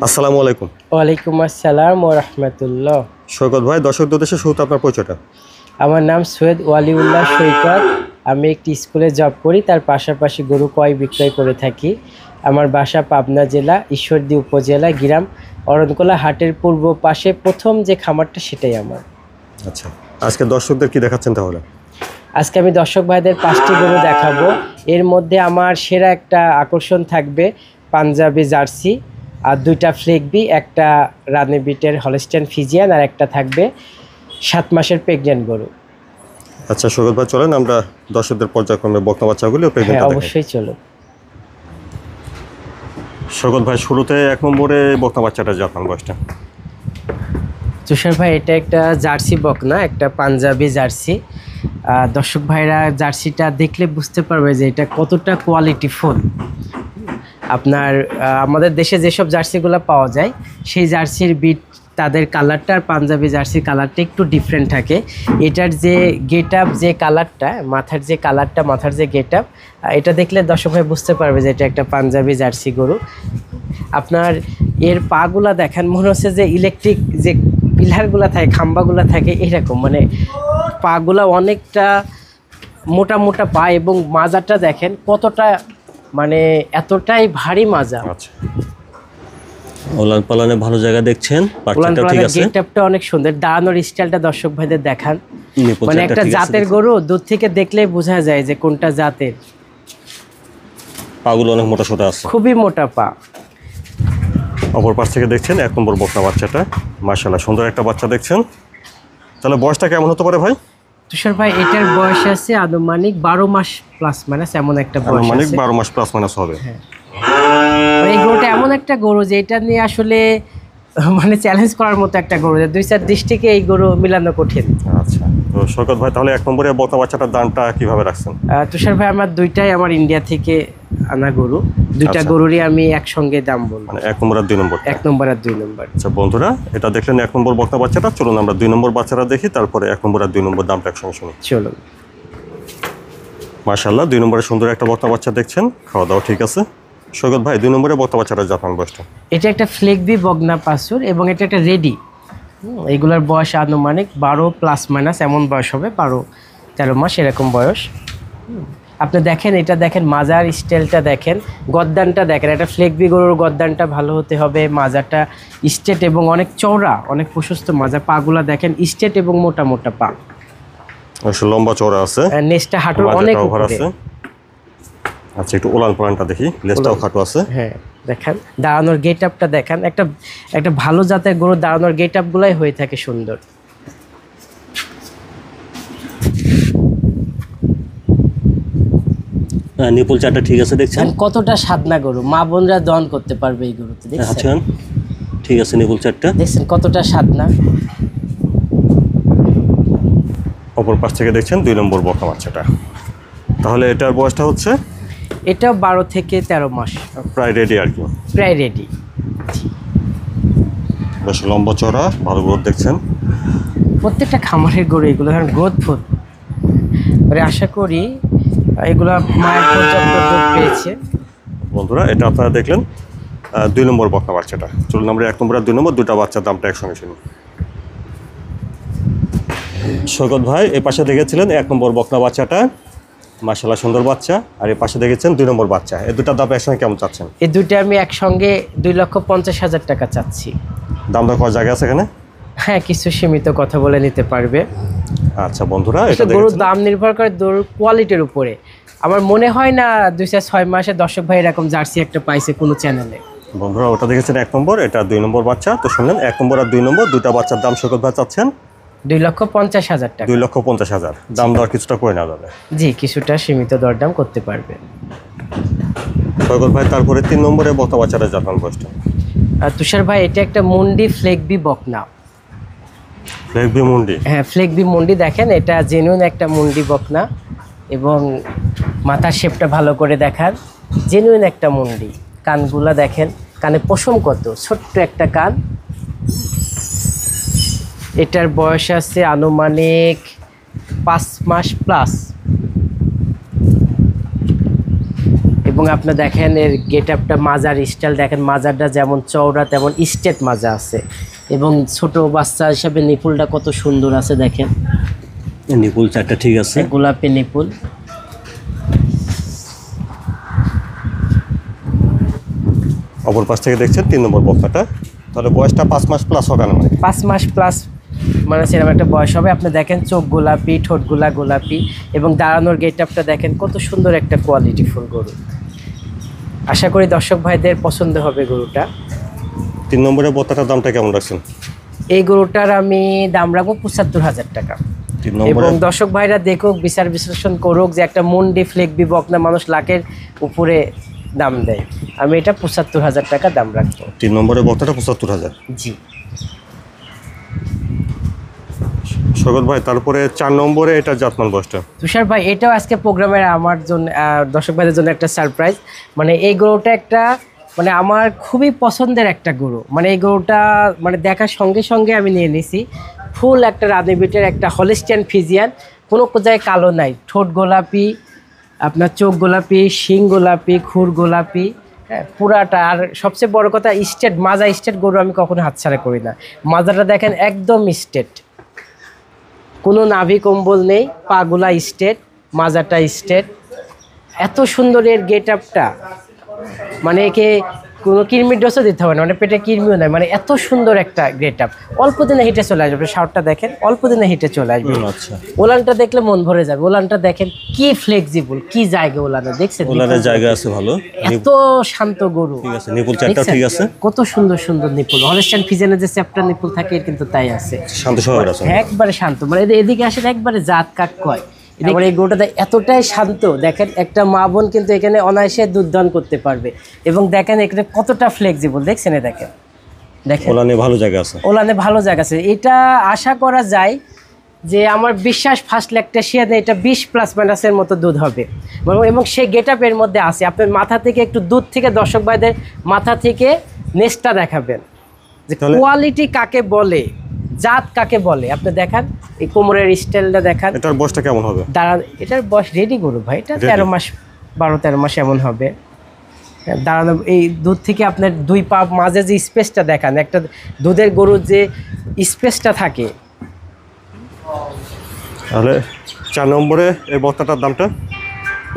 আসসালামু আলাইকুম। ওয়ালাইকুম আসসালাম ওয়া রাহমাতুল্লাহ। সৈকত ভাই, দর্শকদের উদ্দেশ্যে শুরুতে আপনার পরিচয়টা। আমার নাম সৈয়দ ওয়ালিউল্লাহ সৈকত। আমি একটি স্কুলে জব করি, তার পাশাপাশি গরু ক্রয় বিক্রয় করে থাকি। আমার বাসা পাবনা জেলা ঈশ্বরদী উপজেলা গ্রাম অরণকোলা হাটের পূর্ব পাশে প্রথম যে খামারটা সেটাই আমার। আচ্ছা, আজকে দর্শকদের কি দেখাচ্ছেন তাহলে? আজকে আমি দর্শক ভাইদের 5টি গরু দেখাবো। এর মধ্যে আমার সেরা একটা আকর্ষণ থাকবে পাঞ্জাবি জার্সি, আর 2টা ফ্লেগবি, একটা রানি বিটের হলস্টাইন ফিজিয়ান, আর একটা থাকবে 7 মাসের প্রেগন্যান্ট গরু। আচ্ছা সৈকত ভাই, চলেন আমরা দর্শকদের পর্যায়ক্রমে বকনা বাচ্চাগুলি হ্যাঁ, অবশ্যই চলো। সৈকত ভাই, শুরুতে 1 নম্বরে বকনা বাচ্চাটা জাতমান বয়সটা। তুষার ভাই, এটা একটা জার্সি বকনা, একটা পাঞ্জাবি জার্সি। দর্শক ভাইরা জার্সিটা দেখলে বুঝতে পারবে যে এটা কতটা কোয়ালিটিফুল। আপনার আমাদের দেশে যেসব জার্সিগুলো পাওয়া যায় সেই জার্সির বিট, তাদের কালারটা আর পাঞ্জাবি জার্সির কালারটা একটু ডিফারেন্ট থাকে। এটার যে গেট আপ, যে কালারটা, মাথার যে কালারটা, মাথার যে গেট আপ, এটা দেখলে দর্শক ভাই বুঝতে পারবে যে এটা একটা পাঞ্জাবি জার্সি গরু। আপনার এর পাগুলা দেখেন, মনে হচ্ছে যে ইলেকট্রিক যে পিলারগুলো থাকে, খাম্বাগুলো থাকে, এরকম মানে পাগুলা অনেকটা মোটা মোটা পা, এবং মাজাটা দেখেন কতটা, মানে এতটাই ভারী মাজা। আচ্ছা, ওলান পালানে ভালো জায়গা দেখছেন, বাচ্চাটা ঠিক আছে, গেটআপটা অনেক সুন্দর, দাঁড়ানোর স্টাইলটা দর্শক ভাইদের দেখান। মানে একটা জাতের গরু দূর থেকে দেখলেই বোঝা যায় যে কোনটা জাতের। পাগুলো অনেক মোটা সোটা আছে, খুবই মোটা পা। অপর পাশ থেকে দেখছেন 1 নম্বর বকনা বাচ্চাটা। মাশাআল্লাহ, সুন্দর একটা বাচ্চা দেখছেন। তাহলে বয়সটা কেমন হতে পারে ভাই? তুষার ভাই, এটার বয়স আছে আনুমানিক 12 মাস প্লাস মাইনাস, এমন একটা বয়স আছে। আনুমানিক 12 মাস প্লাস মাইনাস হবে। হ্যাঁ, এই গরুটা এমন একটা গরু যে এটা নিয়ে আসলে মানে চ্যালেঞ্জ করার মতো একটা গরু, 2-4 দৃষ্টিকে এই গরু মিলানো কঠিন। আচ্ছা, তো সৈকত ভাই, তাহলে 1 নম্বরে বকনা বাচ্চাটার দামটা কিভাবে রাখছেন? তুষার ভাই, আমার দুইটাই আমার ইন্ডিয়া থেকে আনা গরু, দুইটা গরুরই আমি একসঙ্গে দাম বলবো। মানে 1 নম্বর আর 2 নম্বর? 1 নম্বর আর 2 নম্বর। আচ্ছা বন্ধুরা, এটা দেখলেন 1 নম্বর বকনা বাচ্চাটা। চলুন আমরা 2 নম্বর বাচ্চাটা দেখি, তারপরে 1 নম্বর আর 2 নম্বর দামটা একসঙ্গে শুনি। চলুন। মাশাআল্লাহ, 2 নম্বরে সুন্দর একটা বকনা বাচ্চা দেখছেন, খাওয়া দাওয়া ঠিক আছে। সৈকত ভাই, 2 নম্বরে বকনা বাচ্চাটা জাতমান বয়সটা? এটা একটা ফ্লেগবি বগনা পাসুর, এবং এটা একটা রেডি। এগুলোর বয়স আনুমানিক 12 প্লাস মাইনাস এমন বয়স হবে, 12-13 মাস এরকম বয়স। আপনি দেখেন, এটা দেখেন, মাজার স্টাইলটা দেখেন, গদ্দানটা দেখেন। একটা ফ্লেগবি গরুর গদ্দানটা ভালো হতে হবে, মাজাটা স্ট্রেট এবং অনেক চওড়া, অনেক প্রশস্ত মাজা। পাগুলা দেখেন স্ট্রেট এবং মোটা মোটা পা, লম্বা চওড়া আছে, নেজটা হাঁটুর অনেক উপরে আছে। আচ্ছা, একটু ওলান পালানটা দেখি, লেজটাও খাটো আছে। হ্যাঁ, দেখেন দাঁড়ানোর গেট আপটা দেখেন। একটা ভালো জাতের গরু দাঁড়ানোর গেট আপগুলাই হয়ে থাকে সুন্দর। নিপুল চারটা ঠিক আছে দেখছেন, কতটা সাদনা গরু, মা বোনরা দহন করতে পারবে এই গরুতে। দেখছেন ঠিক আছে, নিপুল চারটা দেখছেন কতটা সাদনা। অপর পাশ থেকে দেখছেন 2 নম্বর বকনা বাচ্চাটা। তাহলে এটার বয়সটা হচ্ছে? এটাও 12 থেকে 13 মাস, প্রায় রেডি আর কি, প্রায় রেডি। বেশ লম্বা চওড়া, ভালো গ্রোথ দেখছেন। প্রত্যেকটা খামারের গরু এগুলো, কারণ গ্রোথ ফুড, আশা করি এগুলো মায়ের পর্যাপ্ত দুধ পেয়েছে। বন্ধুরা, এটা আপনারা দেখলেন 2 নম্বর বকনা বাচ্চাটা। চলুন আমরা 1 নম্বর আর 2 নম্বর দুটা বাচ্চার দামটা একসঙ্গে শুনি। সৈকত ভাই, এই পাশে দেখেছিলেন 1 নম্বর বকনা বাচ্চাটা, মাশাআল্লাহ সুন্দর বাচ্চা। আর এই পাশে দেখেছেন 2 নম্বর বাচ্চা। এই দুটার দাম একসঙ্গে কেমন চাচ্ছেন? এই দুইটা আমি একসঙ্গে 2,50,000 টাকা চাচ্ছি। দাম দর করার জায়গা আছে এখানে? হ্যাঁ, কিছু সীমিত কথা বলে নিতে পারবে। আচ্ছা বন্ধুরা, এটা গরুর দাম নির্ভর করে গরুর কোয়ালিটির উপরে। আমার মনে হয় না 2-6 মাসে দর্শক ভাই এরকম জার্সি একটা পাইছে কোনো চ্যানেলে। বন্ধুরা, ওটা দেখেছেন 1 নম্বর, এটা 2 নম্বর বাচ্চা। তো শুনলেন 1 নম্বর আর 2 নম্বর দুটা বাচ্চার দাম সৈকত ভাই চাচ্ছেন 2,50,000 টাকা। 2,50,000। দাম দর কিছুটা করে নেওয়া যাবে? জি, কিছুটা সীমিত দরদাম করতে পারবে সৈকত ভাই, তারপরে 3 নম্বরে বকনা বাচ্চাটা জাতমান বয়সটা? তুষার ভাই, এটা একটা মুন্ডি ফ্লেগবি বকনা। ফ্লেগবি মুন্ডি? হ্যাঁ, ফ্লেগবি মুন্ডি। দেখেন, এটা জেনুইন একটা মুন্ডি বকনা, এবং মাথার শেপটা ভালো করে দেখার, জেনুইন একটা মুন্ডি। কানগুলা দেখেন, কানে পশম কত, ছোট্ট একটা কান। এটার বয়স আছে আনুমানিক 5 মাস প্লাস, এবং আপনার দেখেন এর গেট আপটা, মাজার স্টাইল দেখেন, মাজারটা যেমন চওড়া তেমন স্ট্রেট মাজা আছে, এবং ছোট বাচ্চা হিসাবে নিপুলটা কত সুন্দর আছে দেখেন, নিপুল চারটা ঠিক আছে। গোলাপি নিপুল। অপর পাশ থেকে দেখছেন 3 নম্বর বকনাটা, তাহলে বয়সটা 5 মাস প্লাস হবে না? 5 মাস প্লাস মানে সেরকম একটা বয়স হবে। আপনি দেখেন চোখ গোলাপি, ঠোঁটগুলা গোলাপি, এবং দাঁড়ানোর গেট আপটা দেখেন কত সুন্দর একটা কোয়ালিটি ফুল গরু। আশা করি দর্শক ভাইদের পছন্দ হবে গরুটা। 3 নম্বরের বকনাটার দামটা কেমন রাখছেন? এই গরুটার আমি দাম রাখবো 75,000 টাকা। 3 এবং নম্বরে দর্শক ভাইরা দেখুক, বিচার বিশ্লেষণ করুক যে একটা মুন্ডি ফ্লেকবি বকনা মানুষ লাখের উপরে দাম দেয়, আমি এটা 75,000 টাকা দাম রাখবো। 3 নম্বরের বকনাটা 75,000। জি সৈকত ভাই, তারপরে 4 নম্বরে এটা জাতমান বয়সটা। তুষার ভাই, এটাও আজকে প্রোগ্রামের আমার জন্য, দর্শক ভাইদের জন্য একটা সারপ্রাইজ। মানে এই গরুটা একটা, মানে আমার খুবই পছন্দের একটা গরু। মানে এই গরুটা মানে দেখার সঙ্গে সঙ্গে আমি নিয়ে নিছি। ফুল একটা রানি বিটের একটা হলিস্টিয়ান ফিজিয়ান, কোনো কোথায় কালো নাই, ঠোঁট গোলাপি, আপনার চোখ গোলাপি, শিং গোলাপি, খুর গোলাপি, হ্যাঁ পুরাটা। আর সবচেয়ে বড় কথা, স্টেট মাজা, স্টেট গরু আমি কখনো হাতছাড়া করি না। মাজাটা দেখেন একদম স্টেট, কোনো নাভি কম্বল নেই, পাগুলা স্টেট, মাজাটা স্টেট। এত সুন্দর এর গেট আপটা, মানে একে কোনো কৃমির ডোজও দিতে হবে না, মানে পেটে কৃমিও নাই, মানে এত সুন্দর একটা গেট আপ। অল্প দিনে হিটে চলে আসবে, শার্টটা দেখেন অল্প দিনে হিটে চলে আসবে। আচ্ছা, ওলানটা দেখলে মন ভরে যাবে। ওলানটা দেখেন কি ফ্লেক্সিবল, কি জায়গা ওলানে, দেখছেন ওলানের জায়গা আছে ভালো। এত শান্ত গরু। ঠিক আছে, নিপুল চারটা দেখছেন? ঠিক আছে। কত সুন্দর সুন্দর নিপুল, হলস্টাইন ফিজিয়ানের যে চ্যাপ্টার নিপুল থাকে এর কিন্তু তাই আছে। শান্ত স্বভাবের আছে। একবারে শান্ত, মানে এদিকে আসেন একবারে জাত কাক কয়। এবার এই গরুটা এতটাই শান্ত, দেখেন একটা মা বোন কিন্তু এখানে অনায়াসে দুধ দান করতে পারবে। এবং দেখেন এখানে কতটা ফ্লেক্সিবল, দেখছেন দেখেন, দেখেন ওলানে ভালো জায়গা আছে। ওলানে ভালো জায়গা আছে। এটা আশা করা যায় যে, আমার বিশ্বাস ফার্স্ট ল্যাকটেশিয়াতে এটা 20± মতো দুধ হবে। এবং সেই গেট আপের মধ্যে আছে। আপনার মাথা থেকে একটু দুধ থেকে দর্শক ভাইদের মাথা থেকে নেসটা দেখাবেন যে কোয়ালিটি কাকে বলে, জাত কাকে বলে। আপনি দেখান এই কোমরের স্টাইলটা দেখান। এটার বয়সটা কেমন হবে? দাঁড়ান, এটার বয়স রেডি গরু ভাই, এটা 13 মাস, 12-13 মাস এমন হবে। দাঁড়ানো এই দুধ থেকে আপনার 2 পা মাঝে যে স্পেসটা দেখান, একটা দুধের গরুর যে স্পেসটা থাকে। তাহলে 4 নম্বরে এই বস্তাটার দামটা?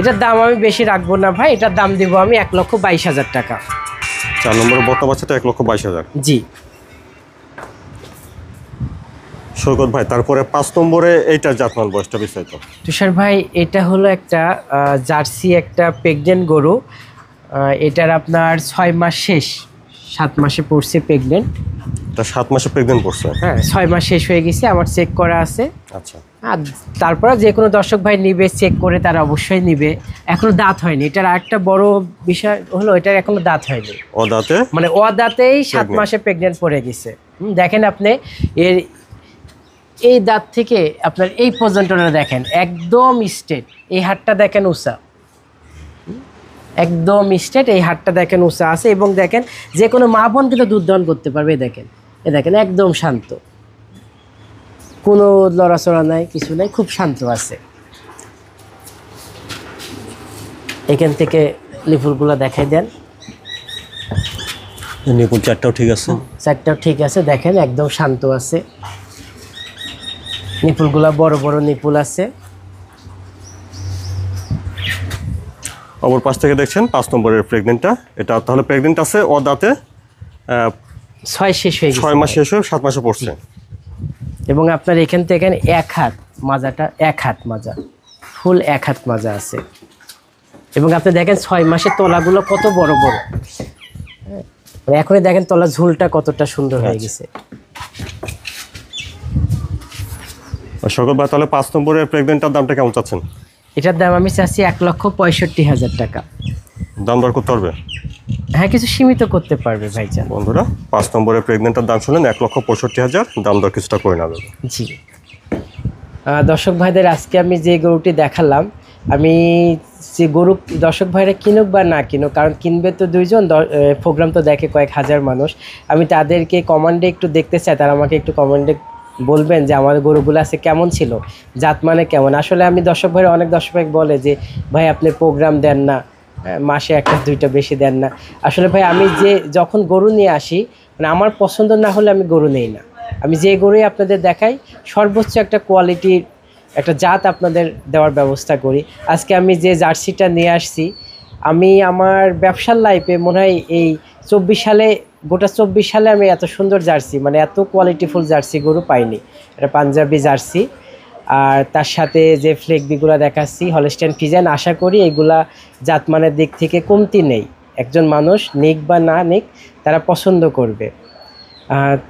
এটার দাম আমি বেশি রাখবো না ভাই, এটার দাম দিব আমি 1,22,000 টাকা। 4 নম্বরের বস্তা বাচ্চাটা 1,22,000। জি সৈকত ভাই, তারপরে 5 নম্বরে এইটার জাতমান বয়সটা বিস্তারিত। তুষার ভাই, এটা হলো একটা জার্সি, একটা প্রেগনেন্ট গরু। এটার আপনার 6 মাস শেষ, 7 মাসে পড়ছে প্রেগনেন্ট। এটা 7 মাসে প্রেগনেন্ট পড়ছে? হ্যাঁ 6 মাস শেষ হয়ে গেছে, আমার চেক করা আছে। আচ্ছা, আর তারপরে যে কোনো দর্শক ভাই নিবে, চেক করে তারা অবশ্যই নিবে। এখনো দাঁত হয়নি। এটার আরেকটা বড় বিষয় হলো, এটার এখনো দাঁত হয়নি। ও দাঁতে? মানে ও দাঁতেই 7 মাসে প্রেগনেন্ট পড়ে গেছে। দেখেন আপনি এর এই দাঁত থেকে আপনার এই পর্যন্তটা দেখেন একদম স্ট্রেট। এই হাতটা দেখেন উঁচা, একদম স্ট্রেট। এই হাতটা দেখেন উঁচা আছে। এবং দেখেন যে কোনো মা বোন কিন্তু দুধ দান করতে পারবে। দেখেন এ দেখেন একদম শান্ত, কোনো লড়াচড়া নাই, কিছু নাই, খুব শান্ত আছে। এখান থেকে লিফুলগুলো দেখাই দেন। নিপুল চারটাও ঠিক আছে? চারটাও ঠিক আছে, দেখেন একদম শান্ত আছে। নিপুলগুলা বড় বড় নিপুল আছে। অপর পাশ থেকে দেখছেন 5 নম্বরের প্রেগনেন্টটা। এটা তাহলে প্রেগনেন্ট আছে, ও দাঁতে 6 শেষ হয়ে গেছে, 6 মাস শেষ হয়ে 7 মাসে পড়ছে। এবং আপনার এখান থেকে 1 হাত মাজাটা, 1 হাত মাজা, ফুল 1 হাত মাজা আছে। এবং আপনি দেখেন 6 মাসের তলাগুলো কত বড় বড়। মানে এখনই দেখেন তলা ঝুলটা কতটা সুন্দর হয়ে গেছে। সৈকত ভাই, তাহলে 5 নম্বরের প্রেগনেন্টটার দামটা কেমন চাচ্ছেন? এটার দাম আমি চাচ্ছি 1,65,000 টাকা। দাম দর করতে পারবে? হ্যাঁ, কিছু সীমিত করতে পারবে ভাইজান। বন্ধুরা, 5 নম্বরের প্রেগনেন্টটার দাম শুনলেন, 1,65,000। দাম দর কিছুটা করে নেবে। জি দর্শক ভাইদের, আজকে আমি যে গরুটি দেখালাম, আমি যে গরু দর্শক ভাইরা কিনুক বা না কিনুক, কারণ কিনবে তো 2জন, প্রোগ্রাম তো দেখে কয়েক হাজার মানুষ। আমি তাদেরকে কমেন্টে একটু দেখতে চাই, তারা আমাকে একটু কমেন্টে বলবেন যে আমার গরুগুলো আছে কেমন ছিল, জাত মানে কেমন। আসলে আমি দর্শক ভাইরা, অনেক দর্শক ভাই বলে যে ভাই আপনি প্রোগ্রাম দেন না, মাসে একটা দুইটা বেশি দেন না। আসলে ভাই আমি যখন গরু নিয়ে আসি, মানে আমার পছন্দ না হলে আমি গরু নেই না। আমি যে গরুই আপনাদের দেখাই সর্বোচ্চ একটা কোয়ালিটির একটা জাত আপনাদের দেওয়ার ব্যবস্থা করি। আজকে আমি যে জার্সিটা নিয়ে আসছি, আমি আমার ব্যবসার লাইফে মনে হয় এই 24 সালে আমি এত সুন্দর জার্সি, মানে এত কোয়ালিটিফুল জার্সি গরু পাইনি। এটা পাঞ্জাবি জার্সি, আর তার সাথে যে ফ্লেগবিগুলো দেখাচ্ছি হলস্টাইন ফ্রিজিয়ান, আশা করি এগুলা জাতমানের দিক থেকে কমতি নেই। একজন মানুষ নিক বা না নিক, তারা পছন্দ করবে।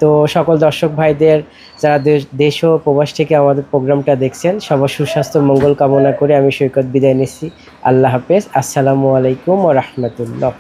তো সকল দর্শক ভাইদের যারা দেশ ও প্রবাস থেকে আমাদের প্রোগ্রামটা দেখছেন, সবার সুস্বাস্থ্য মঙ্গল কামনা করে আমি সৈকত বিদায় নিচ্ছি। আল্লাহ হাফেজ। আসসালামু আলাইকুম ওয়া রাহমাতুল্লাহ।